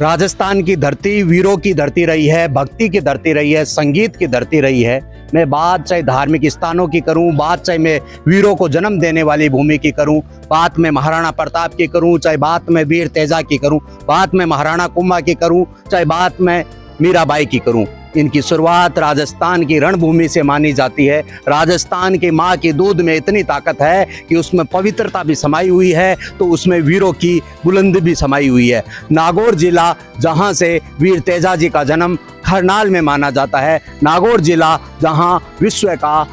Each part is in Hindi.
राजस्थान की धरती वीरों की धरती रही है, भक्ति की धरती रही है, संगीत की धरती रही है। मैं बात चाहे धार्मिक स्थानों की करूं, बात चाहे मैं वीरों को जन्म देने वाली भूमि की करूं, बात मैं महाराणा प्रताप की करूं, चाहे बात मैं वीर तेजा की करूं, बात मैं महाराणा कुंभा की करूं, चाहे बात मैं मीराबाई की करूं। इनकी शुरुआत राजस्थान की रणभूमि से मानी जाती है। राजस्थान की माँ के दूध में इतनी ताकत है कि उसमें पवित्रता भी समाई हुई है, तो उसमें वीरों की बुलंदी भी समाई हुई है। नागौर जिला, जहाँ से वीर तेजा जी का जन्म खरनाल में माना जाता है, नागौर जिला जहाँ विश्व का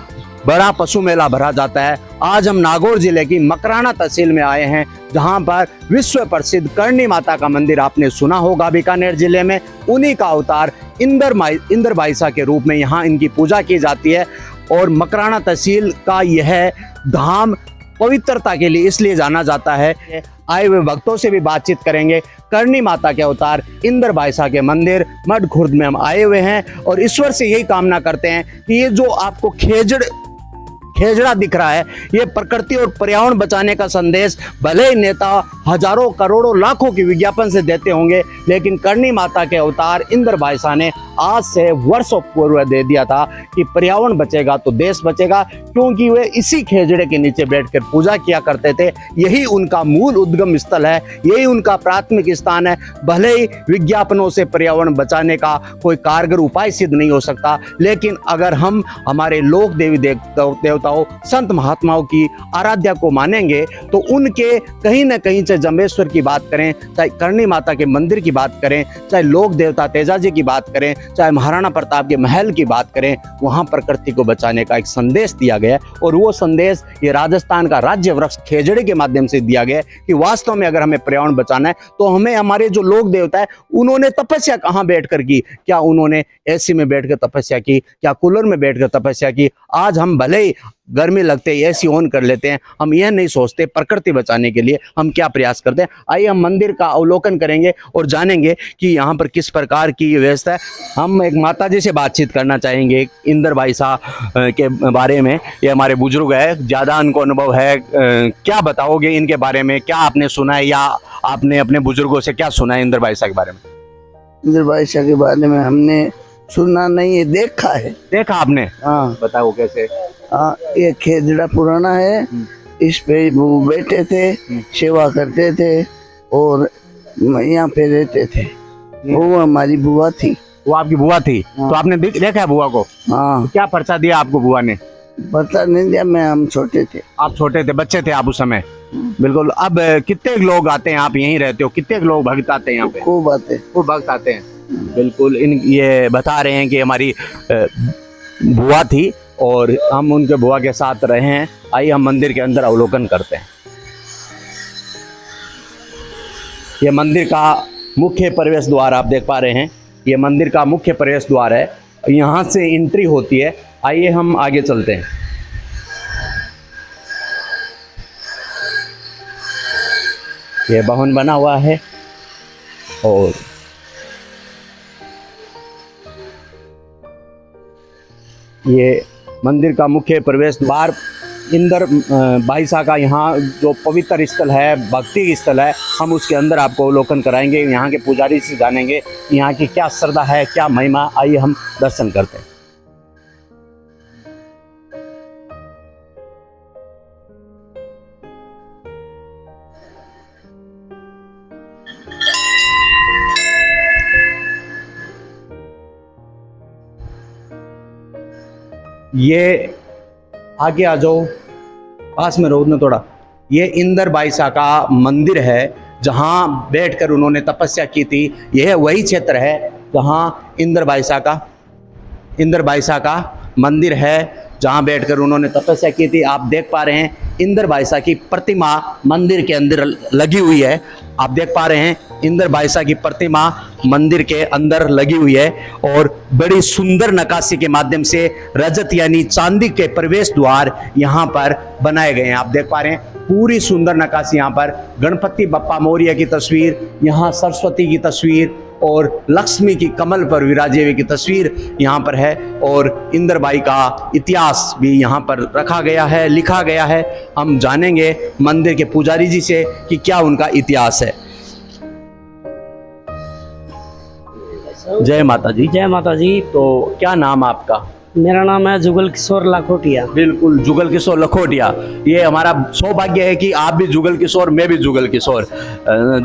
बड़ा पशु मेला भरा जाता है। आज हम नागौर जिले की मकराना तहसील में आए हैं, जहां पर विश्व प्रसिद्ध करणी माता का मंदिर आपने सुना होगा। बीकानेर जिले में उन्हीं का अवतार इंदर बाईसा के रूप में यहाँ इनकी पूजा की जाती है। और मकराना तहसील का यह धाम पवित्रता के लिए इसलिए जाना जाता है। आए हुए भक्तों से भी बातचीत करेंगे। करणी माता के अवतार इंदर बाईसा के मंदिर मड खुर्द में हम आए हुए हैं और ईश्वर से यही कामना करते हैं कि ये जो आपको खेजड़ा दिख रहा है, ये प्रकृति और पर्यावरण बचाने का संदेश भले ही नेता हजारों करोड़ों लाखों की विज्ञापन से देते होंगे, लेकिन करणी माता के अवतार इंदर बाईसा ने आज से वर्षों पूर्व दे दिया था कि पर्यावरण बचेगा तो देश बचेगा, क्योंकि वे इसी खेजड़े के नीचे बैठकर पूजा किया करते थे। यही उनका मूल उद्गम स्थल है, यही उनका प्राथमिक स्थान है। भले ही विज्ञापनों से पर्यावरण बचाने का कोई कारगर उपाय सिद्ध नहीं हो सकता, लेकिन अगर हम हमारे लोक देवी देवताओं संत महात्माओं की आराध्या को मानेंगे तो उनके कहीं ना कहीं, चाहे जम्बेश्वर की बात करें, चाहे करणी माता के मंदिर की बात करें, चाहे लोक देवता तेजा जी की बात करें, चाहे महाराणा प्रताप के महल की बात करें, वहां प्रकृति को बचाने का एक संदेश दिया गया। और वो संदेश ये राजस्थान का राज्य वृक्ष खेजड़े के माध्यम से दिया गया कि वास्तव में अगर हमें पर्यावरण बचाना है तो हमें, हमारे जो लोक देवता है उन्होंने तपस्या कहाँ बैठकर की? क्या उन्होंने एसी में बैठकर तपस्या की? क्या कूलर में बैठकर तपस्या की? आज हम भले ही गर्मी लगते ही एसी ऑन कर लेते हैं, हम यह नहीं सोचते प्रकृति बचाने के लिए हम क्या प्रयास करते हैं। आइए हम मंदिर का अवलोकन करेंगे और जानेंगे कि यहाँ पर किस प्रकार की व्यवस्था है। हम एक माता जी से बातचीत करना चाहेंगे इंदर बाईसा के बारे में। ये हमारे बुजुर्ग है, ज़्यादा उनको अनुभव है। क्या बताओगे इनके बारे में? क्या आपने सुना है या आपने अपने बुजुर्गों से क्या सुना है इंदर बाईसा के बारे में? इंदर बाईसा के बारे में हमने सुना नहीं है, देखा है। देखा आपने? हाँ। बताओ कैसे? हाँ, ये खेजड़ा पुराना है, इस पे वो बैठे थे, सेवा करते थे और यहाँ पे रहते थे। वो हमारी बुआ थी। वो आपकी बुआ थी? हाँ। तो आपने देखा है बुआ को? हाँ। क्या पर्चा दिया आपको बुआ ने? पता नहीं दिया, हम छोटे थे। आप छोटे थे, बच्चे थे आप उस समय? बिल्कुल। अब कितने लोग आते हैं? आप यहीं रहते हो, कितने लोग भक्त आते हैं यहाँ पे? खूब आते, खूब भक्त आते हैं। बिल्कुल। ये बता रहे हैं कि हमारी बुआ थी और हम उनके बुआ के साथ रहे हैं। आइए हम मंदिर के अंदर अवलोकन करते हैं। ये मंदिर का मुख्य प्रवेश द्वार आप देख पा रहे हैं, ये मंदिर का मुख्य प्रवेश द्वार है, यहाँ से एंट्री होती है। आइए हम आगे चलते हैं। ये भवन बना हुआ है और ये मंदिर का मुख्य प्रवेश द्वार इंदर बाईसा का यहाँ जो पवित्र स्थल है, भक्ति स्थल है, हम उसके अंदर आपको अवलोकन कराएंगे। यहाँ के पुजारी से जानेंगे यहाँ की क्या श्रद्धा है, क्या महिमा। आइए हम दर्शन करते हैं। ये आगे आ जाओ, पास में रहो ना थोड़ा। ये इंदर बाईसा का मंदिर है, जहाँ बैठकर उन्होंने तपस्या की थी। यह वही क्षेत्र है जहाँ इंदर बाईसा का मंदिर है, जहाँ बैठकर उन्होंने तपस्या की थी। आप देख पा रहे हैं इंदर बाईसा की प्रतिमा मंदिर के अंदर लगी हुई है। आप देख पा रहे हैं इंदर बाईसा की प्रतिमा मंदिर के अंदर लगी हुई है और बड़ी सुंदर नक्काशी के माध्यम से रजत यानी चांदी के प्रवेश द्वार यहाँ पर बनाए गए हैं। आप देख पा रहे हैं पूरी सुंदर नक्काशी। यहाँ पर गणपति बप्पा मौर्य की तस्वीर, यहाँ सरस्वती की तस्वीर और लक्ष्मी की कमल पर विराजे हुए की तस्वीर यहाँ पर है। और इंदरबाई का इतिहास भी यहाँ पर रखा गया है, लिखा गया है। हम जानेंगे मंदिर के पुजारी जी से कि क्या उनका इतिहास है। साहब। जय माता जी। जय माता जी। तो क्या नाम आपका? मेरा नाम है जुगल किशोर लाखोटिया। बिल्कुल, जुगल किशोर लखोटिया। ये हमारा सौभाग्य है कि आप भी जुगल किशोर, मैं भी जुगल किशोर।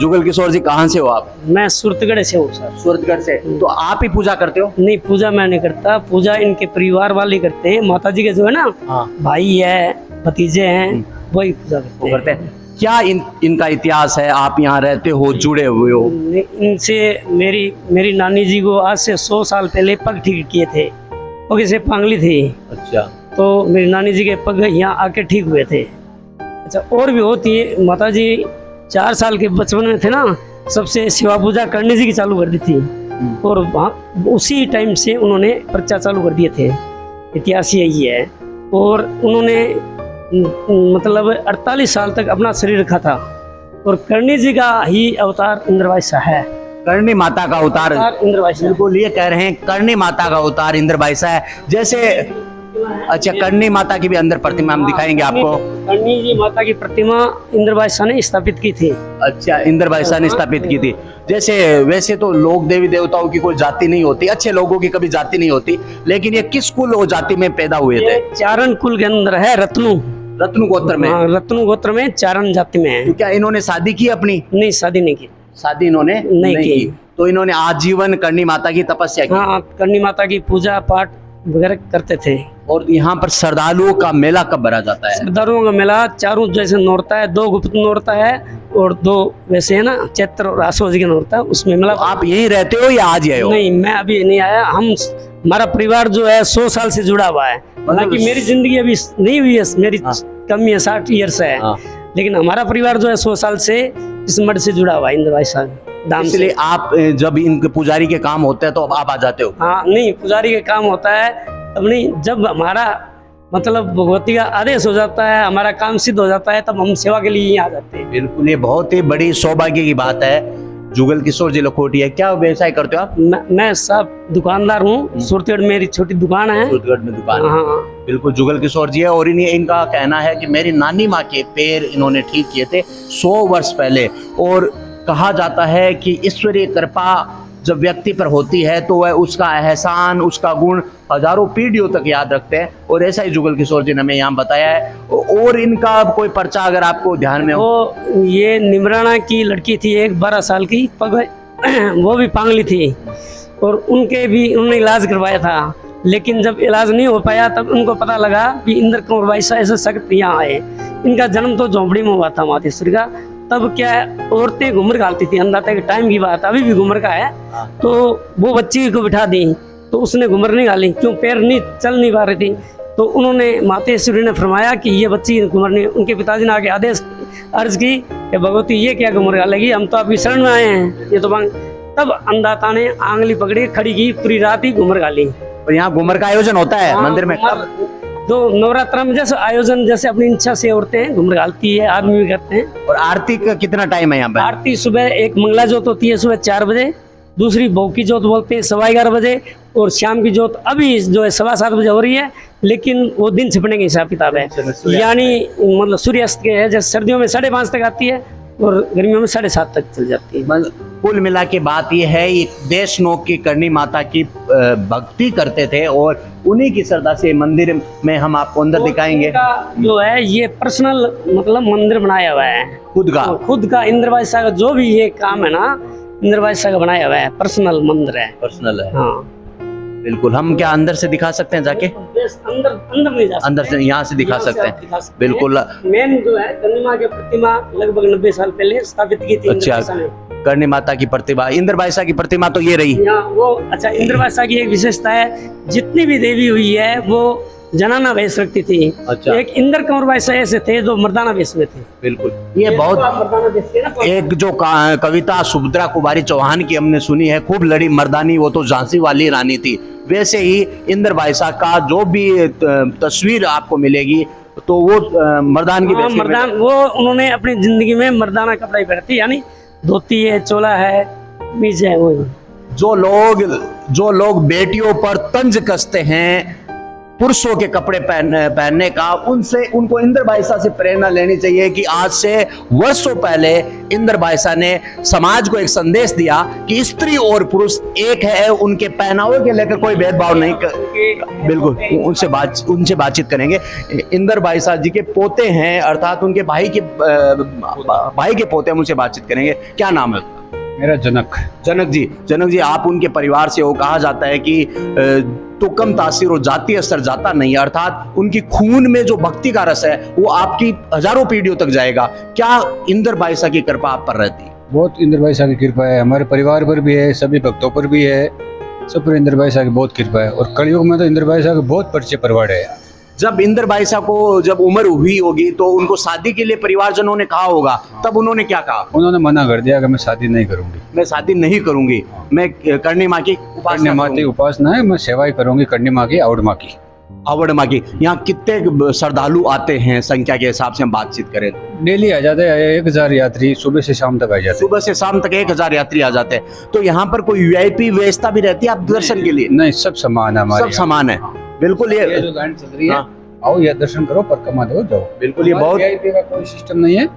जुगल किशोर जी, कहाँ से हो आप? मैं सूरतगढ़ से हूँ सर। सूरतगढ़ से। तो आप ही पूजा करते हो? नहीं, पूजा मैं नहीं करता, पूजा इनके परिवार वाले करते हैं। माता जी के जो है ना, हाँ। भाई है, भतीजे हैं, वही पूजा वो करते हैं। क्या इनका इतिहास है? आप यहाँ रहते हो, जुड़े हुए हो? इनसे मेरी नानी जी को आज से 100 साल पहले पग ठीक किए थे। पग से पांगली थी। अच्छा। तो मेरी नानी जी के पग यहाँ आके ठीक हुए थे। अच्छा, और भी होती है। माता जी 4 साल के बचपन में थे ना, सबसे शिवा पूजा करने जी की चालू कर दी थी। और वहाँ उसी टाइम से उन्होंने पर्चा चालू कर दिए थे। इतिहास यही है। और उन्होंने मतलब 48 साल तक अपना शरीर रखा था। और करणी जी का ही अवतार इंद्रवाइसा है। करणी माता का अवतार इंद्रवाइसा। बिल्कुल, ये कह रहे हैं करणी माता का अवतार इंद्रवाइसा है। जैसे अच्छा, करणी माता की भी अंदर प्रतिमा हम दिखाएंगे आपको। करणी जी माता की प्रतिमा इंद्रवाइसा ने स्थापित की थी। अच्छा, इंद्रवाइसा ने स्थापित की थी। जैसे वैसे तो लोग देवी देवताओं की कोई जाति नहीं होती, अच्छे लोगों की कभी जाति नहीं होती, लेकिन ये किस कुल और जाति में पैदा हुए थे? चारण कुल के अंदर है, रत्नु गोत्र में। रत्नु गोत्र में, चारण जाति में है। तो क्या इन्होंने शादी की अपनी? नहीं, शादी नहीं की। शादी इन्होंने नहीं की। तो इन्होंने आजीवन करणी माता की तपस्या की। हाँ, करणी माता की पूजा पाठ वगैरह करते थे। और यहाँ पर श्रद्धालुओं का मेला कब भरा जाता है? श्रद्धालुओं का मेला चारों जैसे नौरता है, 2 गुप्त नौरता है और 2 वैसे है ना, चैत्र और आश्वज की नौरता, उसमें मेला। आप यहीं रहते हो या आज आए हो? नहीं, मैं अभी नहीं आया। हमारा परिवार जो है 100 साल से जुड़ा हुआ है। हालांकि मेरी जिंदगी अभी नहीं हुई है, मेरी कम है, 60 ईयर्स है। लेकिन हमारा परिवार जो है 100 साल से इस मठ से जुड़ा हुआ है, इंद्रवाइसा धाम से। इसलिए आप जब इनके पुजारी के काम होते हैं तो आप आ जाते हो? हाँ, नहीं, पुजारी के काम होता है तब नहीं, जब हमारा मतलब भगवती का आदेश हो जाता है, हमारा काम सिद्ध हो जाता है, तब हम सेवा के लिए ही आ जाते हैं। बिल्कुल, ये बहुत ही बड़ी सौभाग्य की बात है। जुगल किशोर जी लखोटिया, क्या व्यवसाय करते हो आप? मैं सब दुकानदार हूँ। सूरतगढ़ में मेरी छोटी दुकान है। सूरतगढ़ में दुकान है। हाँ। बिल्कुल, जुगल किशोर जी है। और इनका कहना है कि मेरी नानी माँ के पैर इन्होंने ठीक किए थे 100 वर्ष पहले। और कहा जाता है कि ईश्वरीय कृपा जब व्यक्ति पर होती है तो वह उसका एहसान, उसका गुण हजारों पीढ़ियों तक याद रखते हैं। और ऐसा ही जुगल किशोर जी ने हमें यहाँ बताया है। और इनका कोई पर्चा अगर आपको ध्यान में हो? वो ये निमराना की लड़की थी, एक 12 साल की, पग वो भी पांगली थी। और उन्होंने इलाज करवाया था। लेकिन जब इलाज नहीं हो पाया तब उनको पता लगा कि इंद्र कुंवर वाइसा ऐसे सख्त यहाँ आए। इनका जन्म तो झोंपड़ी में हुआ था मातेश्वरी का। तब क्या है, औरतें घूमर घालती थी। अंदाता के टाइम की बात, अभी भी घूमर का है। तो वो बच्ची को बिठा दी तो उसने घूमर नहीं घाली, क्यों, पैर नहीं चल नहीं पा रही थी। तो उन्होंने मातेश्वरी ने फरमाया कि ये बच्ची घूमर नहीं। उनके पिताजी ने आके आदेश अर्ज की कि भगवती ये क्या घूमर घालेगी, हम तो आपकी शरण में आए हैं, ये तो मांग। तब अंदाता ने आंगली पकड़ी, खड़ी की, पूरी रात ही घूमर घाली। और यहाँ घूमर का आयोजन होता है मंदिर में? तो नवरात्र में जैसे आयोजन, जैसे अपनी इच्छा से औरतें घूमर घालती है, आदमी भी करते हैं। और आरती का कितना टाइम है यहाँ पे? आरती सुबह एक मंगला जोत होती है सुबह 4 बजे, दूसरी भोग की जोत बोलते हैं 11:15 बजे, और शाम की जोत अभी जो है 7:15 बजे हो रही है। लेकिन वो दिन छिपने के हिसाब किताब है, यानी मतलब सूर्यास्त के है। जैसे सर्दियों में 5:30 तक आती है और गर्मियों में 7:30 तक चल जाती है। कुल मिला के बात ये है, ये देश नोक की करणी माता की भक्ति करते थे। और उन्हीं की श्रद्धा से मंदिर में हम आपको अंदर दिखाएंगे। जो है ये पर्सनल मतलब मंदिर बनाया हुआ है, खुद का इंद्रवाइसा का जो भी ये काम है ना, इंद्रवाइसा का बनाया हुआ है, पर्सनल मंदिर है। पर्सनल है। हाँ, बिल्कुल। हम क्या अंदर से दिखा सकते हैं जाके? अंदर नहीं जा सकते, अंदर से यहाँ से दिखा सकते हैं। बिल्कुल। मेन जो है करणी माँ की प्रतिमा लगभग 90 साल पहले स्थापित की थी। अच्छा, करणी माता की प्रतिमा, इंद्रवाइसा की प्रतिमा तो ये रही वो। अच्छा, इंद्रवाइसा की एक विशेषता है, जितनी भी देवी हुई है वो जनाना वेश रखती थी। अच्छा। एक इंद्र कंवर वाइसा ऐसे थे जो मर्दाना वेश में थे। बिल्कुल। ये बहुत एक जो कविता सुभद्रा कुमारी चौहान की हमने सुनी है, खूब लड़ी मर्दानी, वो तो झांसी वाली रानी थी। वैसे ही इंद्रवाइसा का जो भी तस्वीर आपको मिलेगी तो वो मर्दान की मर्दान, वो उन्होंने अपनी जिंदगी में मर्दाना कपड़ा ही पहनती, यानी धोती है, चोला है, मीज है। वो जो लोग बेटियों पर तंज कसते हैं, पुरुषों के कपड़े पहनने का, उनसे उनको इंद्र बाईसा से प्रेरणा लेनी चाहिए कि आज से वर्षों पहले इंद्र बाईसा ने समाज को एक संदेश दिया कि स्त्री और पुरुष एक है, उनके पहनावे के लेकर कोई भेदभाव नहीं बिल्कुल। उनसे बातचीत करेंगे। इंद्र बाईसा जी के पोते हैं, अर्थात उनके भाई के पोते हैं, उनसे बातचीत करेंगे। क्या नाम है? मेरा जनक जी, आप उनके परिवार से हो। कहा जाता है कि तो कम तासीर और जातीय स्तर जाता नहीं, अर्थात उनकी खून में जो भक्ति का रस है वो आपकी हजारों पीढ़ियों तक जाएगा। क्या इंद्र बाईसा की कृपा आप पर रहती है? बहुत इंद्र बाईसा की कृपा है, हमारे परिवार पर भी है, सभी भक्तों पर भी है, सब पर इंद्र बाईसा की बहुत कृपा है। और कलयुग में तो इंद्र बाईसा का बहुत परिचय परवाड़ है। जब इंद्र बाईसा को जब उम्र हुई होगी तो उनको शादी के लिए परिवारजनों ने कहा होगा, तब उन्होंने क्या कहा? उन्होंने मना कर दिया कि मैं शादी नहीं करूंगी, मैं शादी नहीं करूंगी, मैं करणी माँ की उपासना है, मैं सेवा ही करूंगी, करणी माँ की, आवड़ माँ की। आवड़ माँ की। यहाँ कितने श्रद्धालु आते हैं संख्या के हिसाब से हम बातचीत करें? डेली आ जाते हैं 1000 यात्री, सुबह से शाम तक आ जाते हैं। सुबह से शाम तक 1000 यात्री आ जाते हैं। तो यहाँ पर कोई वीआईपी व्यवस्था भी रहती है आप दर्शन के लिए? नहीं, सब समान है हमारे, सब समान है। बिल्कुल, ये जो लाइन चल रही है, आओ या दर्शन करो, परिक्रमा दो, जाओ। बिल्कुल, ये बहुत वीआईपी का कोई सिस्टम नहीं है,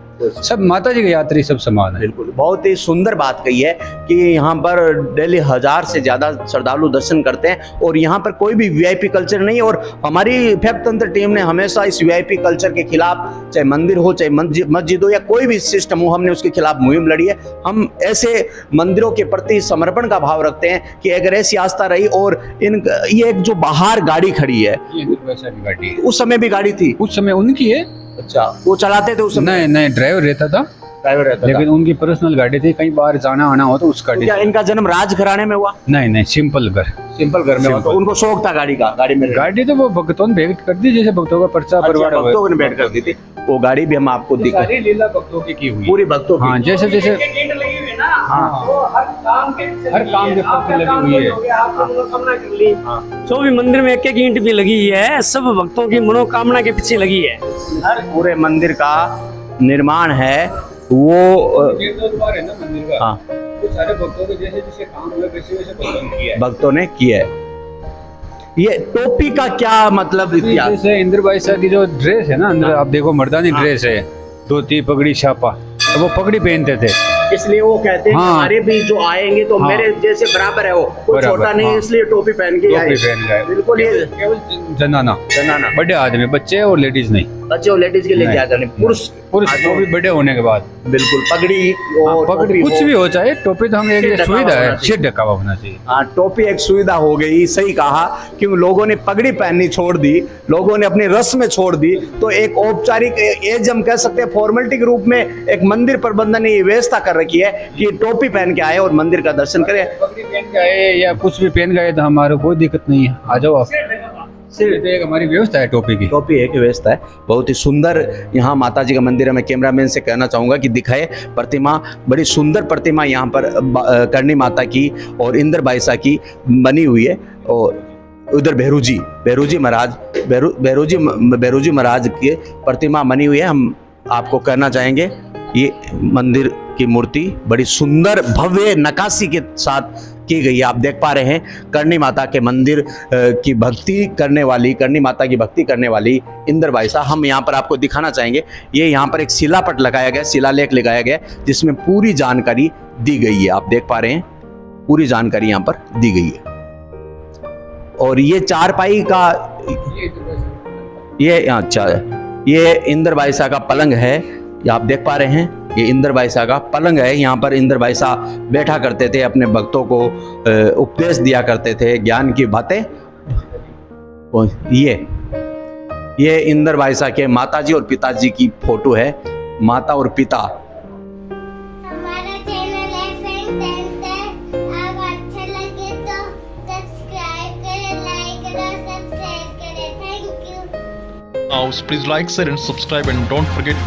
सब माता जी के यात्री सब समान है। बिल्कुल, बहुत ही सुंदर बात कही है कि यहाँ पर डेली 1000 से ज्यादा श्रद्धालु दर्शन करते हैं और यहाँ पर कोई भी वीआईपी कल्चर नहीं। और हमारी फेब तंत्र टीम ने हमेशा इस वीआईपी कल्चर के खिलाफ, चाहे मंदिर हो, चाहे मस्जिद हो, या कोई भी सिस्टम हो, हमने उसके खिलाफ मुहिम लड़ी है। हम ऐसे मंदिरों के प्रति समर्पण का भाव रखते हैं कि अगर ऐसी आस्था रही। और ये एक जो बाहर गाड़ी खड़ी है, वैसा भी गाड़ी है, उस समय भी गाड़ी थी? उस समय उनकी है। अच्छा, वो चलाते थे उस समय? नहीं, ड्राइवर रहता था, लेकिन उनकी पर्सनल गाड़ी थी, कहीं बाहर जाना आना हो तो उस गाड़ी। क्या इनका जन्म राजघराने में हुआ? नहीं, सिंपल घर में हुआ। तो उनको शौक था गाड़ी का? गाड़ी तो वो भक्तों ने भेंट कर दी, जैसे भक्तों का पर्चा भक्तों ने भेंट कर दी थी। वो गाड़ी भी हम आपको दिखा, सारी लीला भक्तों की हुई, पूरी भक्तों की। हाँ, जैसे हर काम के पीछे लगी हुई है। जो भी मंदिर में एक ईंट भी लगी है, सब भक्तों की मनोकामना के पीछे लगी है। हर पूरे मंदिर का निर्माण है वो द्वार है ना मंदिर का, हाँ, वो सारे भक्तों के जैसे काम हुए वैसे भक्तों ने किया है। ये टोपी का क्या मतलब इतिहास? जैसे इंद्र बाईसा की जो ड्रेस है ना, अंदर आप देखो मर्दानी ड्रेस है, धोती पगड़ी छापा, तो वो पगड़ी पहनते थे, इसलिए वो कहते हैं हमारे भी जो आएंगे तो मेरे जैसे बराबर है, वो छोटा नहीं, इसलिए टोपी पहन के आए। बिल्कुल, ये केवल जनाना बड़े आदमी, बच्चे और लेडीज नहीं, बच्चे और लेडीज के लिए क्या जाने, पुरुष वो भी बड़े होने के बाद। बिल्कुल, पगड़ी पगड़ी कुछ भी हो, चाहे टोपी तो हम एक सुविधा है, सिर ढका हुआ होना चाहिए। हाँ, टोपी एक सुविधा हो गई, सही कहा, क्योंकि लोगों ने पगड़ी पहननी छोड़ दी, लोगों ने अपनी रस्म में छोड़ दी। तो एक औपचारिक एज हम कह सकते हैं, फॉर्मेलिटी के रूप में एक मंदिर प्रबंधन ने ये व्यवस्था कर रखी है कि टोपी पहन के आए और मंदिर का दर्शन करें। पगड़ी पहन के आए या कुछ भी पहन गए तो हमारे कोई दिक्कत नहीं है, आ जाओ आप। सिर्फ एक हमारी व्यवस्था है, टोपी एक व्यवस्था है। बहुत ही सुंदर यहाँ माता जी का मंदिर है। मैं कैमरामैन से कहना चाहूंगा कि दिखाए प्रतिमा, बड़ी सुंदर प्रतिमा यहाँ पर करणी माता की और इंद्र बाईसा की बनी हुई है। और उधर बेरूजी महाराज की प्रतिमा बनी हुई है। हम आपको कहना चाहेंगे ये मंदिर की मूर्ति बड़ी सुंदर भव्य नक्काशी के साथ की गई है। आप देख पा रहे हैं करणी माता के मंदिर की भक्ति करने वाली, करणी माता की भक्ति करने वाली इंद्र बाईसा। हम यहाँ पर आपको दिखाना चाहेंगे, ये यहाँ पर एक शिलापट लगाया गया, शिलालेख लगाया गया, जिसमें पूरी जानकारी दी गई है। आप देख पा रहे हैं पूरी जानकारी यहाँ पर दी गई है। और ये चारपाई का ये इंद्र बाईसा का पलंग है, ये आप देख पा रहे हैं, ये इंद्र बाईसा का पलंग है। यहाँ पर इंद्र बाईसा बैठा करते थे, अपने भक्तों को उपदेश दिया करते थे, ज्ञान की बातें। ये इंद्र बाईसा के माताजी और पिताजी की फोटो है, माता और पिता। हमारा चैनल है फ्रेंड अब अच्छा लगे तो सब्सक्राइब करें, लाइक करें, सब शेयर करें। Thank you. Now please like, share and subscribe and don't forget to